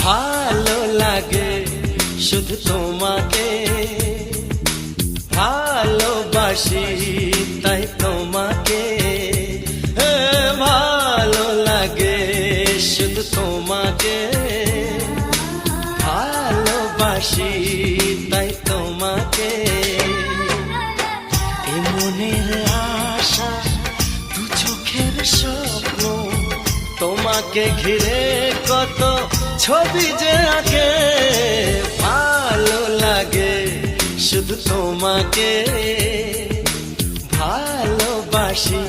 ভালো লাগে শুধু তোমাকে, ভালোবাসি তাই তোমাকে। ভালো লাগে শুধু তোমাকে, ভালোবাসি তাই তোমাকে। এ মনের আশা দু চোখের স্বপ্ন, তোমাকে ঘিরে কত ছবি যে আঁকে। ভালো লাগে শুধু তোমাকে, ভালোবাসি